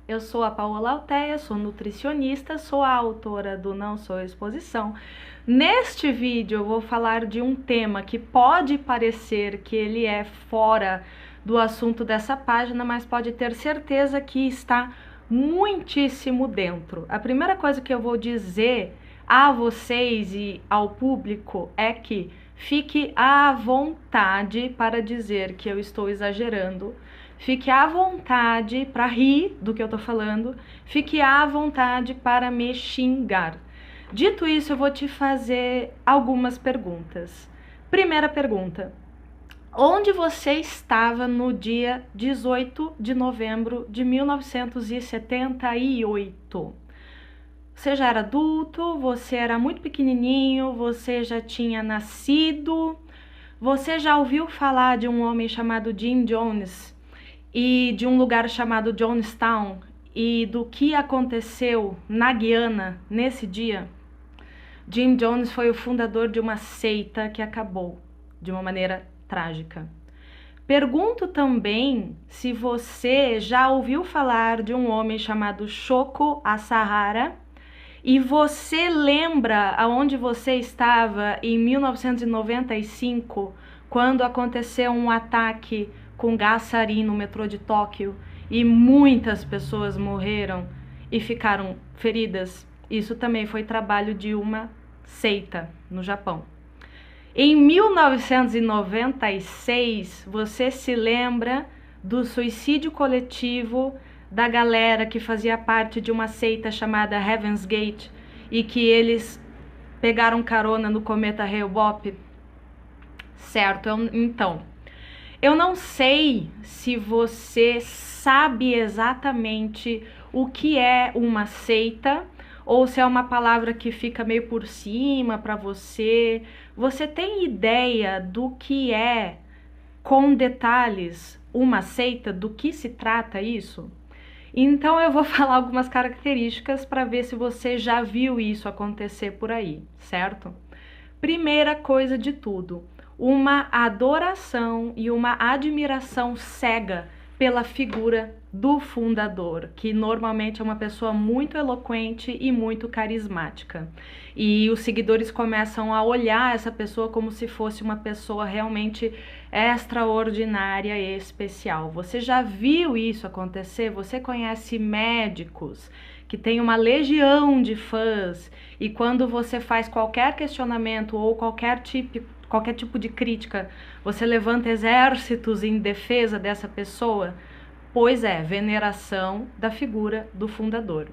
eu sou a Paola Alteia, sou nutricionista, sou a autora do Não Sou Exposição. Neste vídeo eu vou falar de um tema que pode parecer que ele é fora do assunto dessa página, mas pode ter certeza que está muitíssimo dentro. A primeira coisa que eu vou dizer a vocês e ao público é que fique à vontade para dizer que eu estou exagerando. Fique à vontade para rir do que eu tô falando. Fique à vontade para me xingar. Dito isso, eu vou te fazer algumas perguntas. Primeira pergunta: onde você estava no dia 18 de novembro de 1978? Você já era adulto? Você era muito pequenininho? Você já tinha nascido? Você já ouviu falar de um homem chamado Jim Jones e de um lugar chamado Jonestown e do que aconteceu na Guiana nesse dia? Jim Jones foi o fundador de uma seita que acabou de uma maneira trágica. Pergunto também se você já ouviu falar de um homem chamado Shoko Asahara e você lembra aonde você estava em 1995 quando aconteceu um ataque com gás sarin no metrô de Tóquio e muitas pessoas morreram e ficaram feridas. Isso também foi trabalho de uma seita no Japão. Em 1996, você se lembra do suicídio coletivo da galera que fazia parte de uma seita chamada Heaven's Gate e que eles pegaram carona no cometa Hale-Bopp? Certo, então... eu não sei se você sabe exatamente o que é uma seita ou se é uma palavra que fica meio por cima para você. Você tem ideia do que é, com detalhes, uma seita? Do que se trata isso? Então eu vou falar algumas características para ver se você já viu isso acontecer por aí, certo? Primeira coisa de tudo: uma adoração e uma admiração cega pela figura do fundador, que normalmente é uma pessoa muito eloquente e muito carismática. E os seguidores começam a olhar essa pessoa como se fosse uma pessoa realmente extraordinária e especial. Você já viu isso acontecer? Você conhece médicos que têm uma legião de fãs e quando você faz qualquer questionamento ou qualquer tipo de crítica, você levanta exércitos em defesa dessa pessoa? Pois é, veneração da figura do fundador.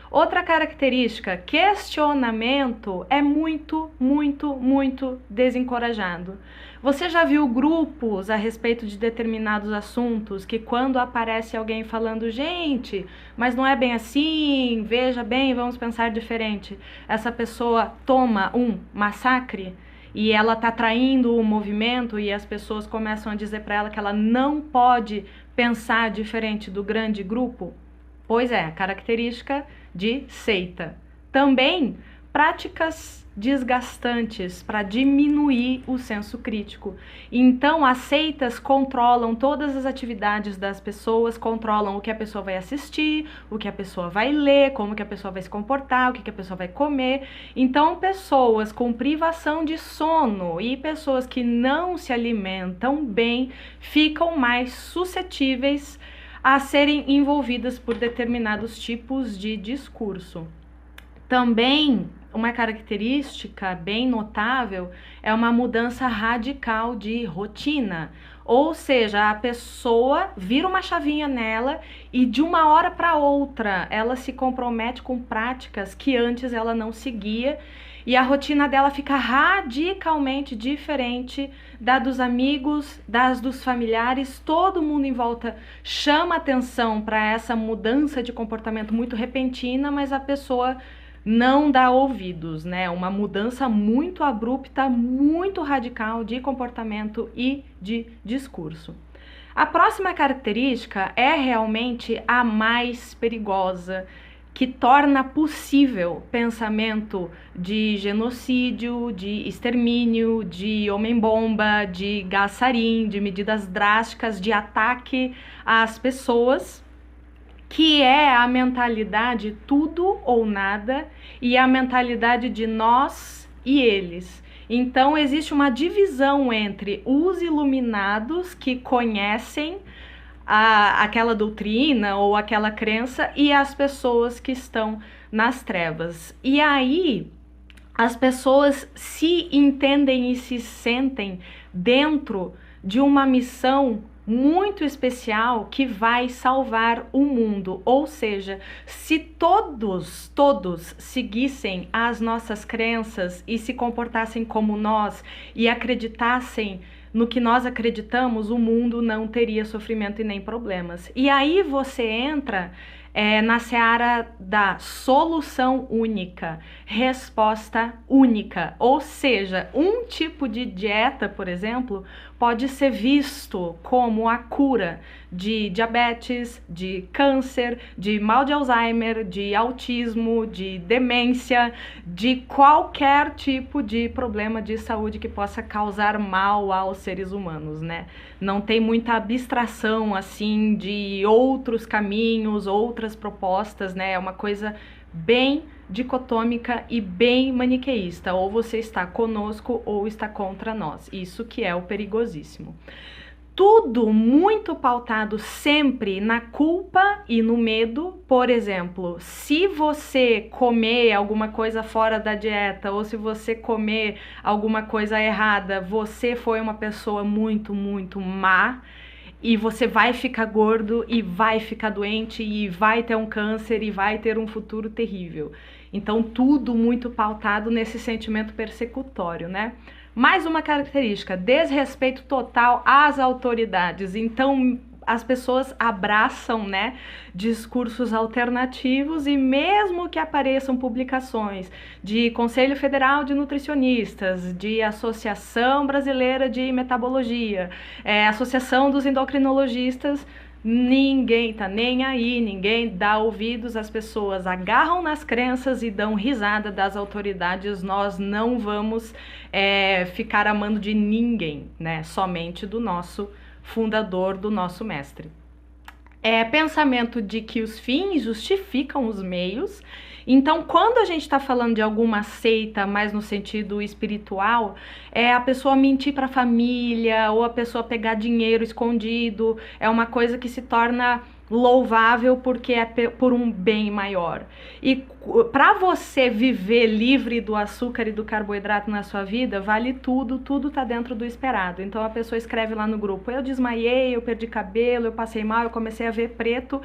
Outra característica: questionamento é muito desencorajado. Você já viu grupos a respeito de determinados assuntos que quando aparece alguém falando, gente, mas não é bem assim, veja bem, vamos pensar diferente, essa pessoa toma um massacre? E ela está traindo o movimento e as pessoas começam a dizer para ela que ela não pode pensar diferente do grande grupo? Pois é, característica de seita. Também práticas desgastantes para diminuir o senso crítico. Então, as seitas controlam todas as atividades das pessoas, controlam o que a pessoa vai assistir, o que a pessoa vai ler, como que a pessoa vai se comportar, o que a pessoa vai comer. Então, pessoas com privação de sono e pessoas que não se alimentam bem ficam mais suscetíveis a serem envolvidas por determinados tipos de discurso. Também uma característica bem notável é uma mudança radical de rotina, ou seja, a pessoa vira uma chavinha nela e de uma hora para outra ela se compromete com práticas que antes ela não seguia e a rotina dela fica radicalmente diferente da dos amigos, das dos familiares. Todo mundo em volta chama atenção para essa mudança de comportamento muito repentina, mas a pessoa não dá ouvidos, né? Uma mudança muito abrupta, muito radical de comportamento e de discurso. A próxima característica é realmente a mais perigosa, que torna possível pensamento de genocídio, de extermínio, de homem-bomba, de gás sarin, de medidas drásticas de ataque às pessoas, que é a mentalidade tudo ou nada e a mentalidade de nós e eles. Então existe uma divisão entre os iluminados que conhecem aquela doutrina ou aquela crença e as pessoas que estão nas trevas. E aí as pessoas se entendem e se sentem dentro de uma missão muito especial que vai salvar o mundo. Ou seja, se todos seguissem as nossas crenças e se comportassem como nós e acreditassem no que nós acreditamos, o mundo não teria sofrimento e nem problemas. E aí você entra na seara da solução única, resposta única. Ou seja, um tipo de dieta, por exemplo, pode ser visto como a cura de diabetes, de câncer, de mal de Alzheimer, de autismo, de demência, de qualquer tipo de problema de saúde que possa causar mal aos seres humanos, né? Não tem muita abstração, assim, de outros caminhos, outras propostas, né? É uma coisa bem dicotômica e bem maniqueísta, ou você está conosco ou está contra nós, isso que é o perigosíssimo. Tudo muito pautado sempre na culpa e no medo. Por exemplo, se você comer alguma coisa fora da dieta ou se você comer alguma coisa errada, você foi uma pessoa muito má e você vai ficar gordo e vai ficar doente e vai ter um câncer e vai ter um futuro terrível. Então tudo muito pautado nesse sentimento persecutório, né? Mais uma característica, desrespeito total às autoridades. Então as pessoas abraçam, né, discursos alternativos e mesmo que apareçam publicações de Conselho Federal de Nutricionistas, de Associação Brasileira de Metabologia, Associação dos Endocrinologistas, ninguém tá nem aí, ninguém dá ouvidos, as pessoas agarram nas crenças e dão risada das autoridades. Nós não vamos ficar amando de ninguém, né? Somente do nosso fundador, do nosso mestre. Pensamento de que os fins justificam os meios. Então, quando a gente está falando de alguma seita, mais no sentido espiritual, a pessoa mentir para a família ou a pessoa pegar dinheiro escondido, é uma coisa que se torna louvável porque é por um bem maior. E para você viver livre do açúcar e do carboidrato na sua vida, vale tudo tá dentro do esperado. Então a pessoa escreve lá no grupo: eu desmaiei, eu perdi cabelo, eu passei mal, eu comecei a ver preto.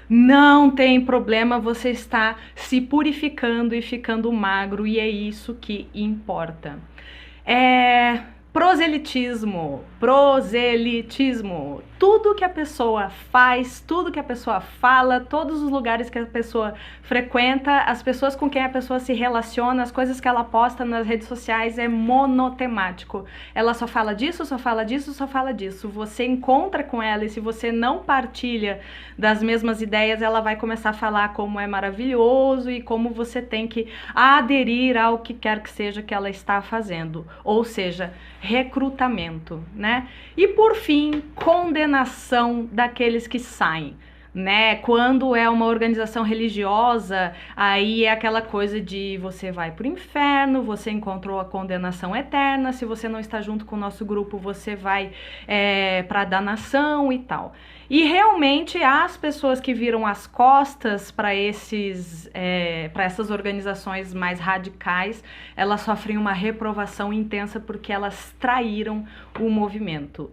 Não tem problema, você está se purificando e ficando magro, e é isso que importa. Proselitismo, tudo que a pessoa faz, tudo que a pessoa fala, todos os lugares que a pessoa frequenta, as pessoas com quem a pessoa se relaciona, as coisas que ela posta nas redes sociais, é monotemático. Ela só fala disso, só fala disso, só fala disso. Você encontra com ela e se você não partilha das mesmas ideias, ela vai começar a falar como é maravilhoso e como você tem que aderir ao que quer que seja que ela está fazendo. Ou seja, recrutamento, né? E por fim, condenação daqueles que saem, né? Quando é uma organização religiosa, aí é aquela coisa de você vai pro inferno, você encontrou a condenação eterna, se você não está junto com o nosso grupo, você vai pra danação e tal. E realmente as pessoas que viram as costas para essas organizações mais radicais, elas sofrem uma reprovação intensa porque elas traíram o movimento.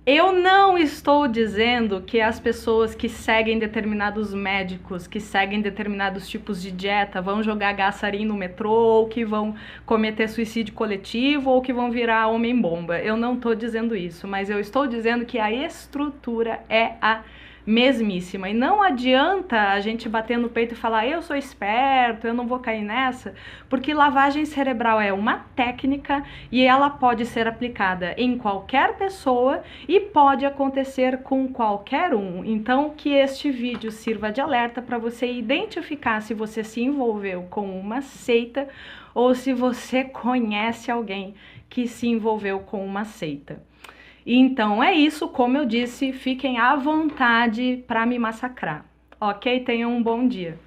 Eu não estou dizendo que as pessoas que seguem determinados médicos, que seguem determinados tipos de dieta, vão jogar gasarim no metrô, ou que vão cometer suicídio coletivo, ou que vão virar homem-bomba. Eu não estou dizendo isso, mas eu estou dizendo que a estrutura é a mesmíssima. E não adianta a gente bater no peito e falar: eu sou esperto, eu não vou cair nessa, porque lavagem cerebral é uma técnica e ela pode ser aplicada em qualquer pessoa e pode acontecer com qualquer um. Então, que este vídeo sirva de alerta para você identificar se você se envolveu com uma seita ou se você conhece alguém que se envolveu com uma seita. Então é isso, como eu disse, fiquem à vontade para me massacrar, Ok? Tenham um bom dia.